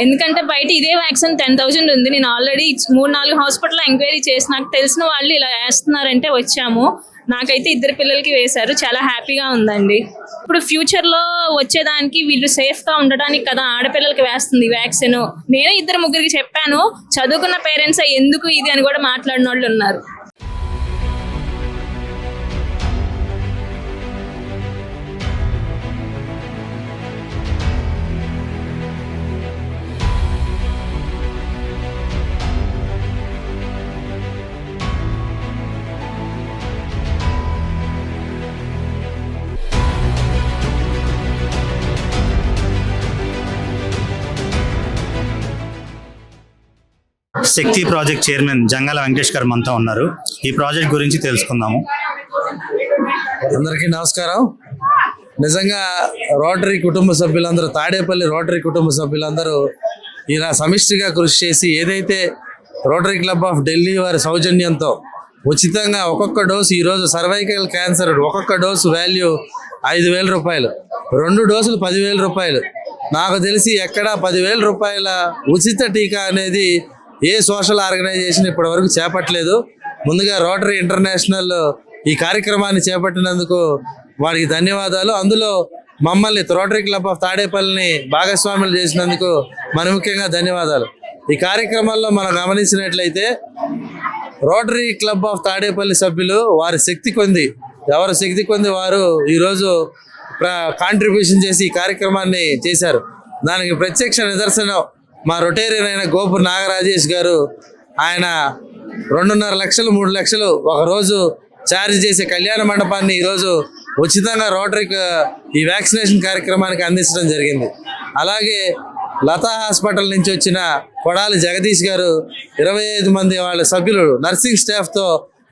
ఎందుకంటే బయట ఇదే వ్యాక్సిన్ 10,000 ఉంది. నేను ఆల్రెడీ 3-4 హాస్పిటల్ ఎంక్వైరీ చేసి నాకు తెలిసిన వాళ్ళు ఇలా వేస్తున్నారంటే వచ్చాము. నాకైతే 2 పిల్లలకి వేశారు. చాలా హ్యాపీగా ఉందండి. ఇప్పుడు ఫ్యూచర్లో వచ్చేదానికి వీళ్ళు సేఫ్గా ఉండడానికి కదా ఆడపిల్లలకి వేస్తుంది వ్యాక్సిన్. నేను 2-3కి చెప్పాను. చదువుకున్న పేరెంట్స్ ఎందుకు ఇది అని కూడా మాట్లాడిన వాళ్ళు ఉన్నారు. శక్తి ప్రాజెక్ట్ చైర్మన్ జంగాల వెంకటేష్ గారు మనతో ఉన్నారు. ఈ ప్రాజెక్ట్ గురించి తెలుసుకుందాము. అందరికీ నమస్కారం. నిజంగా రోటరీ కుటుంబ సభ్యులందరూ, తాడేపల్లి రోటరీ కుటుంబ సభ్యులందరూ ఇలా సమిష్టిగా కృషి చేసి ఏదైతే రోటరీ క్లబ్ ఆఫ్ ఢిల్లీ వారి సౌజన్యంతో ఉచితంగా ఒక్కొక్క డోసు, ఈరోజు సర్వైకల్ క్యాన్సర్ ఒక్కొక్క డోసు వాల్యూ 5,000 రూపాయలు, 2 డోసులు 10,000 రూపాయలు. నాకు తెలిసి ఎక్కడ 10,000 రూపాయల ఉచిత టీకా అనేది ఏ సోషల్ ఆర్గనైజేషన్ ఇప్పటి వరకు చేపట్టలేదు. ముందుగా రోటరీ ఇంటర్నేషనల్ ఈ కార్యక్రమాన్ని చేపట్టినందుకు వారికి ధన్యవాదాలు. అందులో మమ్మల్ని రోటరీ క్లబ్ ఆఫ్ తాడేపల్లిని భాగస్వాములు చేసినందుకు మరి ముఖ్యంగా ధన్యవాదాలు. ఈ కార్యక్రమంలో మనం గమనించినట్లయితే రోటరీ క్లబ్ ఆఫ్ తాడేపల్లి సభ్యులు వారి శక్తి కొంది, ఎవరి శక్తి కొంది వారు ఈరోజు కాంట్రిబ్యూషన్ చేసి ఈ కార్యక్రమాన్ని చేశారు. దానికి ప్రత్యక్ష నిదర్శనం మా రొటేరియన్ అయిన గోపూర్ నాగరాజేష్ గారు. ఆయన 2.5 లక్షలు 3 లక్షలు ఒకరోజు ఛార్జ్ చేసే కళ్యాణ మండపాన్ని ఈరోజు ఉచితంగా రోటరీకి ఈ వ్యాక్సినేషన్ కార్యక్రమానికి అందించడం జరిగింది. అలాగే లతా హాస్పిటల్ నుంచి వచ్చిన కొడాలి జగదీష్ గారు 25 మంది వాళ్ళ సభ్యులు నర్సింగ్ స్టాఫ్తో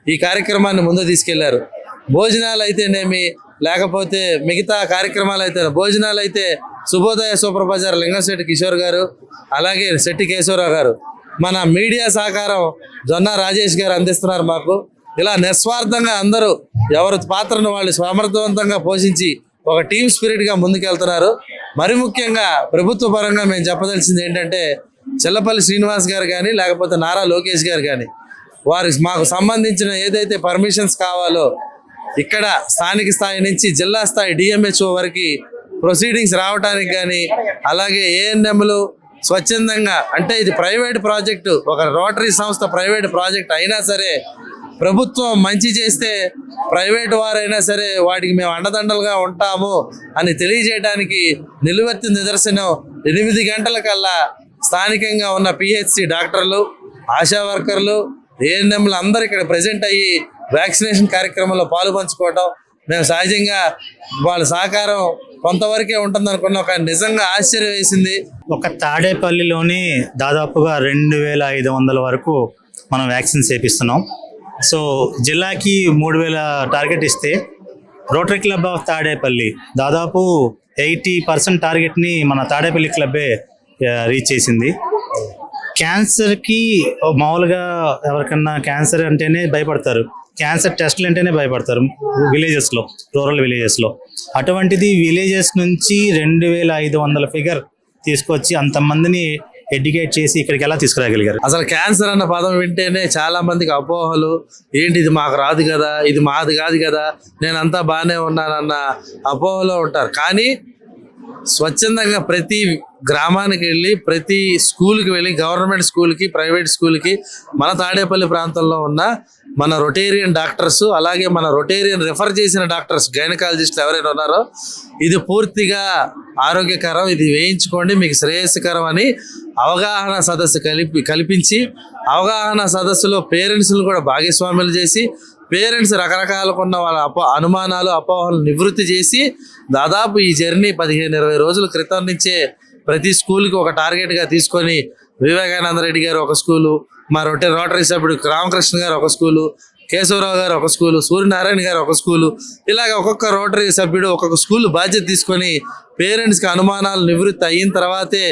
ఈ కార్యక్రమాన్ని ముందు తీసుకెళ్లారు. భోజనాలు అయితేనేమి, లేకపోతే మిగతా కార్యక్రమాలు అయితే, భోజనాలు అయితే శుభోదయ సూపర్ బజార్ లింగంశెట్టి కిషోర్ గారు, అలాగే శెట్టి కేశవరావు గారు, మన మీడియా సహకారం జొన్న రాజేష్ గారు అందిస్తున్నారు మాకు. ఇలా నిస్వార్థంగా అందరూ ఎవరి పాత్రను వాళ్ళు సమర్థవంతంగా పోషించి ఒక టీమ్ స్పిరిట్గా ముందుకెళ్తున్నారు. మరి ముఖ్యంగా ప్రభుత్వ పరంగా మేము చెప్పదలిసింది ఏంటంటే, చెల్లపల్లి శ్రీనివాస్ గారు కానీ, లేకపోతే నారా లోకేష్ గారు కానీ, వారి మాకు సంబంధించిన ఏదైతే పర్మిషన్స్ కావాలో ఇక్కడ స్థానిక స్థాయి నుంచి జిల్లా స్థాయి డిఎంహెచ్ఓ వరకు ప్రొసీడింగ్స్ రావడానికి కానీ, అలాగే ఏఎన్ఎంలు స్వచ్ఛందంగా, అంటే ఇది ప్రైవేట్ ప్రాజెక్టు, ఒక రోటరీ సంస్థ ప్రైవేట్ ప్రాజెక్ట్ అయినా సరే ప్రభుత్వం మంచి చేస్తే ప్రైవేట్ వారైనా సరే వాటికి మేము అండదండలుగా ఉంటాము అని తెలియజేయడానికి నిలువెత్తు నిదర్శనం 8 గంటల కల్లా స్థానికంగా ఉన్న పిహెచ్సి డాక్టర్లు, ఆశా వర్కర్లు, ఏఎన్ఎంలు అందరూ ఇక్కడ ప్రజెంట్ అయ్యి వ్యాక్సినేషన్ కార్యక్రమంలో పాలు పంచుకోవటం మేము సహజంగా వాళ్ళ సహకారం కొంతవరకే ఉంటుంది అనుకున్నాం. కానీ నిజంగా ఆశ్చర్యం వేసింది. ఒక తాడేపల్లిలోనే దాదాపుగా 2,500 వరకు మనం వ్యాక్సిన్స్ వేపిస్తున్నాం. సో జిల్లాకి 3,000 టార్గెట్ ఇస్తే రోటరీ క్లబ్ ఆఫ్ తాడేపల్లి దాదాపు 80% టార్గెట్ని మన తాడేపల్లి క్లబ్బే రీచ్ చేసింది. క్యాన్సర్కి మామూలుగా ఎవరికన్నా క్యాన్సర్ అంటేనే భయపడతారు, క్యాన్సర్ టెస్ట్లు అంటేనే భయపడతారు విలేజెస్లో, రూరల్ విలేజెస్లో. అటువంటిది విలేజెస్ నుంచి 2,500 ఫిగర్ తీసుకొచ్చి అంతమందిని ఎడ్యుకేట్ చేసి ఇక్కడికి ఎలా తీసుకురాగలిగారు? అసలు క్యాన్సర్ అన్న పదం వింటేనే చాలా మందికి అపోహలు, ఏంటి ఇది మాకు రాదు కదా, ఇది మాది కాదు కదా, నేనంతా బాగానే ఉన్నానన్న అపోహలో ఉంటారు. కానీ స్వచ్ఛందంగా ప్రతి గ్రామానికి వెళ్ళి, ప్రతి స్కూల్కి వెళ్ళి, గవర్నమెంట్ స్కూల్కి, ప్రైవేట్ స్కూల్కి, మన తాడేపల్లి ప్రాంతంలో ఉన్న మన రొటేరియన్ డాక్టర్స్, అలాగే మన రొటేరియన్ రెఫర్ చేసిన డాక్టర్స్, గైనకాలజిస్టులు ఎవరైనా ఉన్నారో ఇది పూర్తిగా ఆరోగ్యకరం, ఇది వేయించుకోండి మీకు శ్రేయస్కరం అని అవగాహన సదస్సు కల్పించి, అవగాహన సదస్సులో పేరెంట్స్ని కూడా భాగస్వాములు చేసి, పేరెంట్స్ రకరకాలకున్న వాళ్ళ అనుమానాలు, అపోహలు నివృత్తి చేసి, దాదాపు ఈ జర్నీ 15-20 రోజుల క్రితం నుంచే ప్రతి స్కూల్కి ఒక టార్గెట్గా తీసుకొని, వివేకానంద రెడ్డి గారు ఒక స్కూలు, మా రోటరీ సభ్యుడు రామకృష్ణ గారు ఒక స్కూలు, కేశవరావు గారు ఒక స్కూలు, సూర్యనారాయణ గారు ఒక స్కూలు, ఇలాగ ఒక్కొక్క రోటరీ సభ్యుడు ఒక్కొక్క స్కూల్ బాధ్యత తీసుకొని పేరెంట్స్కి అనుమానాలు నివృత్తి అయిన తర్వాతే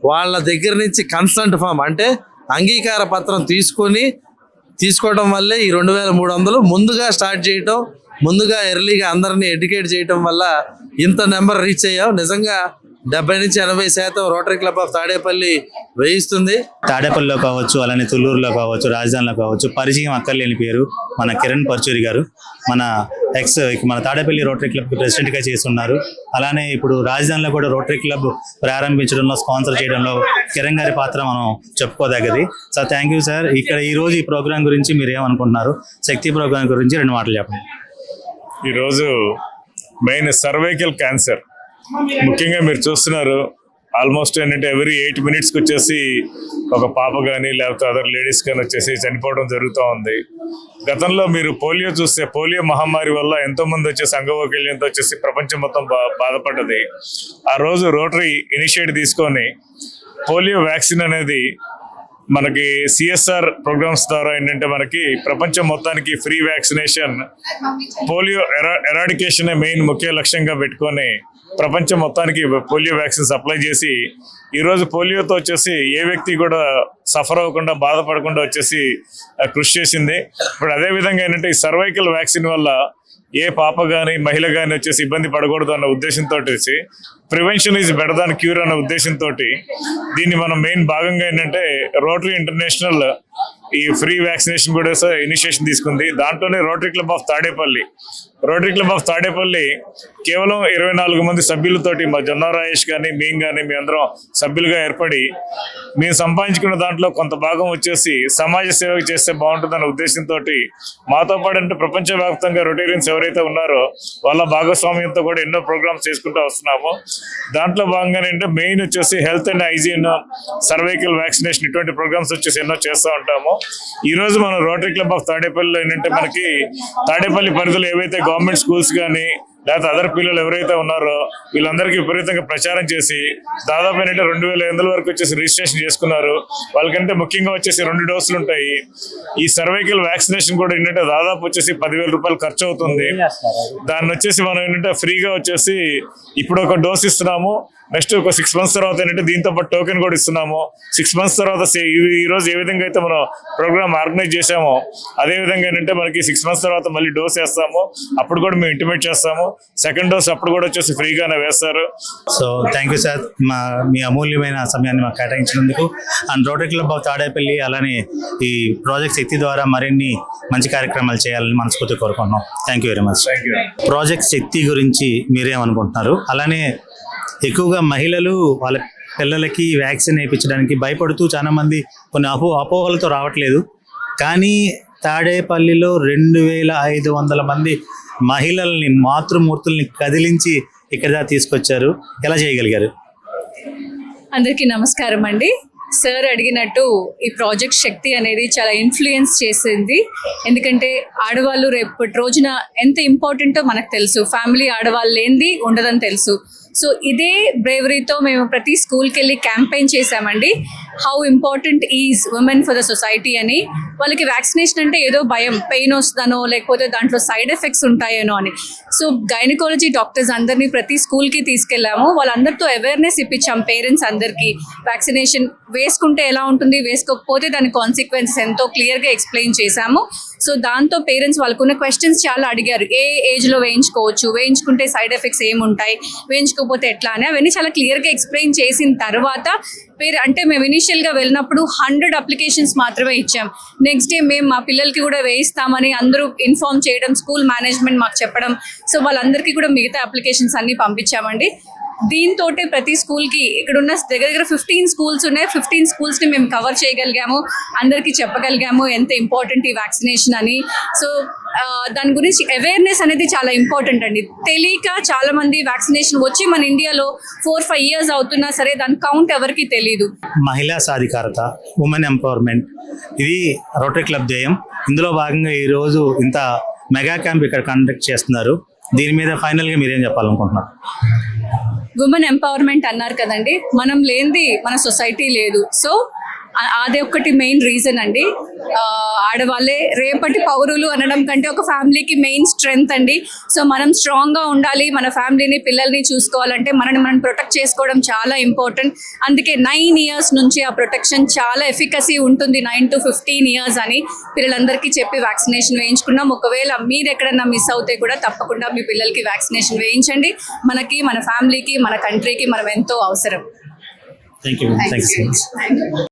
వాళ్ళ దగ్గర నుంచి కన్సెంట్ ఫామ్, అంటే అంగీకార పత్రం తీసుకోవడం వల్లే ఈ 2,300 ముందుగా స్టార్ట్ చేయటం, ముందుగా ఎర్లీగా అందరినీ ఎడ్యుకేట్ చేయటం వల్ల ఇంత నెంబర్ రీచ్ అయ్యాం. నిజంగా 70-80% రోటరీ క్లబ్ ఆఫ్ తాడేపల్లి వేయిస్తుంది. తాడేపల్లిలో కావచ్చు, అలానే తుళ్ళూరులో కావచ్చు, రాజధానిలో కావచ్చు, పరిచయం అక్కర్లేని పేరు మన కిరణ్ పర్చూరి గారు. మన మన తాడేపల్లి రోటరీ క్లబ్ ప్రెసిడెంట్గా చేస్తున్నారు. అలానే ఇప్పుడు రాజధానిలో కూడా రోటరీ క్లబ్ ప్రారంభించడంలో, స్పాన్సర్ చేయడంలో కిరణ్ గారి పాత్ర మనం చెప్పుకోదగ్గది. So thank you sir. ఇక్కడ ఈ రోజు ఈ ప్రోగ్రామ్ గురించి మీరు ఏమనుకుంటున్నారు? శక్తి ప్రోగ్రామ్ గురించి 2 మాటలు చెప్పండి. ఈరోజు మెయిన్ సర్వైకల్ క్యాన్సర్ ముఖ్యంగా మీరు చూస్తున్నారు. ఆల్మోస్ట్ ఏంటంటే ఎవ్రీ 8 minutesకి వచ్చేసి ఒక పాప కానీ లేకపోతే అదర్ లేడీస్ కానీ వచ్చేసి చనిపోవడం జరుగుతూ ఉంది. గతంలో మీరు పోలియో చూస్తే పోలియో మహమ్మారి వల్ల ఎంతో మంది వచ్చేసి అంగవైకల్యంతో వచ్చేసి ప్రపంచం మొత్తం బాధపడ్డది. ఆ రోజు రోటరీ ఇనిషియేటివ్ తీసుకొని పోలియో వ్యాక్సిన్ అనేది మనకి CSR ప్రోగ్రామ్స్ ద్వారా ఏంటంటే మనకి ప్రపంచం మొత్తానికి free vaccination, polio eradication main ముఖ్య లక్ష్యంగా పెట్టుకొని ప్రపంచం మొత్తానికి పోలియో వ్యాక్సిన్ సప్లై చేసి ఈరోజు పోలియోతో వచ్చేసి ఏ వ్యక్తి కూడా సఫర్ అవ్వకుండా బాధపడకుండా వచ్చేసి కృషి చేసింది. ఇప్పుడు అదేవిధంగా ఏంటంటే ఈ సర్వైకల్ వ్యాక్సిన్ వల్ల ఏ పాప కానీ మహిళ కానీ వచ్చేసి ఇబ్బంది పడకూడదు అన్న ఉద్దేశంతో prevention is better than cure అన్న ఉద్దేశంతో దీన్ని మనం మెయిన్ భాగంగా ఏంటంటే రోటరీ ఇంటర్నేషనల్ ఈ ఫ్రీ వ్యాక్సినేషన్ కూడా ఇనిషియేషన్ తీసుకుంది. దాంట్లోనే రోటరీ క్లబ్ ఆఫ్ తాడేపల్లి కేవలం 24 మంది సభ్యులతోటి మా జొన్న రాయేష్ కానీ మేము కానీ మీ అందరం సభ్యులుగా ఏర్పడి మేము సంపాదించుకున్న దాంట్లో కొంత భాగం వచ్చేసి సమాజ సేవకు చేస్తే బాగుంటుందన్న ఉద్దేశంతో మాతో పాటు అంటే ప్రపంచవ్యాప్తంగా రొటేరియన్స్ ఎవరైతే ఉన్నారో వాళ్ళ భాగస్వామ్యంతో కూడా ఎన్నో ప్రోగ్రామ్స్ చేసుకుంటూ వస్తున్నాము. దాంట్లో భాగంగానే అంటే మెయిన్ వచ్చేసి health and hygiene, cervical vaccination ఇటువంటి ప్రోగ్రామ్స్ వచ్చేసి ఎన్నో చేస్తూ ఉంటాము. ఈ రోజు మనం రోటరీ క్లబ్ ఆఫ్ తాడేపల్లిలో ఏంటంటే మనకి తాడేపల్లి పరిధిలో ఏవైతే గవర్నమెంట్ స్కూల్స్ కానీ లేకపోతే అదర్ పిల్లలు ఎవరైతే ఉన్నారో వీళ్ళందరికీ విపరీతంగా ప్రచారం చేసి దాదాపు ఏంటంటే 2,500 వరకు వచ్చేసి రిజిస్ట్రేషన్ చేసుకున్నారు. వాళ్ళకంటే ముఖ్యంగా వచ్చేసి 2 డోసులు ఉంటాయి. ఈ సర్వైకల్ వ్యాక్సినేషన్ కూడా ఏంటంటే దాదాపు వచ్చేసి 10,000 రూపాయలు ఖర్చు అవుతుంది. దాన్ని వచ్చేసి మనం ఏంటంటే ఫ్రీగా వచ్చేసి ఇప్పుడు ఒక డోస్ ఇస్తున్నాము. నెక్స్ట్ ఒక 6 months తర్వాత ఏంటంటే దీంతో పాటు టోకెన్ కూడా ఇస్తున్నాము. 6 months తర్వాత ఈ రోజు ఏ విధంగా అయితే మనం ప్రోగ్రామ్ ఆర్గనైజ్ చేసామో అదే విధంగా ఏంటంటే మనకి 6 months తర్వాత మళ్ళీ డోస్ వేస్తాము. అప్పుడు కూడా మేము ఇంటిమేట్ చేస్తాము. 2nd డోస్ అప్పుడు కూడా వచ్చేసి ఫ్రీగానే వేస్తారు. సో థ్యాంక్ యూ సార్, మీ అమూల్యమైన సమయాన్ని మాకు కేటాయించినందుకు. And rotary club of Tadepalli అలానే ఈ ప్రాజెక్ట్ శక్తి ద్వారా మరిన్ని మంచి కార్యక్రమాలు చేయాలని మనస్ఫూర్తిగా కోరుకుంటున్నాం. Thank you very much. Project Shakti గురించి మీరేమనుకుంటున్నారు? అలానే ఎక్కువగా మహిళలు వాళ్ళ పిల్లలకి వ్యాక్సిన్ వేయించడానికి భయపడుతూ చాలా మంది కొన్ని అపోహలతో రావట్లేదు. కానీ తాడేపల్లిలో 2,500 మంది మహిళల్ని, మాతృమూర్తుల్ని కదిలించి ఇక్కడ దాకా తీసుకొచ్చారు. ఎలా చేయగలిగారు? అందరికీ నమస్కారం అండి. సార్ అడిగినట్టు ఈ ప్రాజెక్ట్ శక్తి అనేది చాలా ఇన్ఫ్లుయెన్స్ చేసింది. ఎందుకంటే ఆడవాళ్ళు రేపటి రోజున ఎంత ఇంపార్టెంటో మనకు తెలుసు. ఫ్యామిలీ ఆడవాళ్ళు లేనిది ఉండదని తెలుసు. సో ఇదే బ్రేవరీతో మేము ప్రతి స్కూల్కి వెళ్ళి క్యాంపెయిన్ చేశామండి. How important is women for the society అని. వాళ్ళకి వ్యాక్సినేషన్ అంటే ఏదో భయం, పెయిన్ వస్తుందనో లేకపోతే దాంట్లో సైడ్ ఎఫెక్ట్స్ ఉంటాయనో అని. సో గైనకాలజీ డాక్టర్స్ అందరినీ ప్రతి స్కూల్కి తీసుకెళ్ళాము. వాళ్ళందరితో అవేర్నెస్ ఇప్పించాం. పేరెంట్స్ అందరికీ వ్యాక్సినేషన్ వేసుకుంటే ఎలా ఉంటుంది, వేసుకోకపోతే దాని కాన్సిక్వెన్సెస్ ఎంతో క్లియర్గా ఎక్స్ప్లెయిన్ చేశాము. సో దాంతో పేరెంట్స్ వాళ్ళకున్న క్వశ్చన్స్ చాలా అడిగారు. ఏ ఏజ్లో వేయించుకోవచ్చు, వేయించుకుంటే సైడ్ ఎఫెక్ట్స్ ఏముంటాయి, వేయించుకోకపోతే ఎట్లా అని అవన్నీ చాలా క్లియర్గా ఎక్స్ప్లెయిన్ చేసిన తర్వాత అంటే మేము ఇనీషియల్గా వెళ్ళినప్పుడు 100 అప్లికేషన్స్ మాత్రమే ఇచ్చాం. నెక్స్ట్ డే మేము మా పిల్లలకి కూడా వేయిస్తామని అందరూ ఇన్ఫార్మ్ చేయడం, స్కూల్ మేనేజ్మెంట్ మాకు చెప్పడం, సో వాళ్ళందరికీ కూడా మిగతా అప్లికేషన్స్ అన్నీ పంపించామండి. దీంతో ప్రతి స్కూల్కి ఇక్కడున్న దగ్గర 15 స్కూల్స్ ఉన్నాయి. 15 స్కూల్స్ని మేము కవర్ చేయగలిగాము, అందరికీ చెప్పగలిగాము ఎంత ఇంపార్టెంట్ ఈ వ్యాక్సినేషన్ అని. సో దాని గురించి అవేర్నెస్ అనేది చాలా ఇంపార్టెంట్ అండి. తెలియక చాలా మంది వ్యాక్సినేషన్ వచ్చి మన ఇండియాలో 4-5 years అవుతున్నా సరే దాని కౌంట్ ఎవరికి తెలియదు. మహిళా సాధికారత, ఉమెన్ ఎంపవర్మెంట్, ఇది రోటరీ క్లబ్ ధ్యేయం. ఇందులో భాగంగా ఈరోజు ఇంత మెగా క్యాంప్ ఇక్కడ కండక్ట్ చేస్తున్నారు. దీని మీద ఫైనల్గా మీరేం చెప్పాలనుకుంటున్నారు? ఉమెన్ ఎంపవర్మెంట్ అన్నారు కదండి, మనం లేనిది మన సొసైటీ లేదు. సో అదే ఒకటి మెయిన్ రీజన్ అండి. ఆడవాళ్ళే రేపటి పౌరులు అనడం కంటే ఒక ఫ్యామిలీకి మెయిన్ స్ట్రెంగ్త్ అండి. సో మనం స్ట్రాంగ్గా ఉండాలి, మన ఫ్యామిలీని పిల్లల్ని చూసుకోవాలంటే మనని మనం ప్రొటెక్ట్ చేసుకోవడం చాలా ఇంపార్టెంట్. అందుకే 9 years నుంచి ఆ ప్రొటెక్షన్ చాలా ఎఫికసీ ఉంటుంది, 9 to 15 years అని పిల్లలందరికీ చెప్పి వ్యాక్సినేషన్ వేయించుకున్నాం. ఒకవేళ మీరు ఎక్కడన్నా మిస్ అవుతే కూడా తప్పకుండా మీ పిల్లలకి వ్యాక్సినేషన్ వేయించండి. మనకి, మన ఫ్యామిలీకి, మన కంట్రీకి మనం ఎంతో అవసరం. Thank you so much.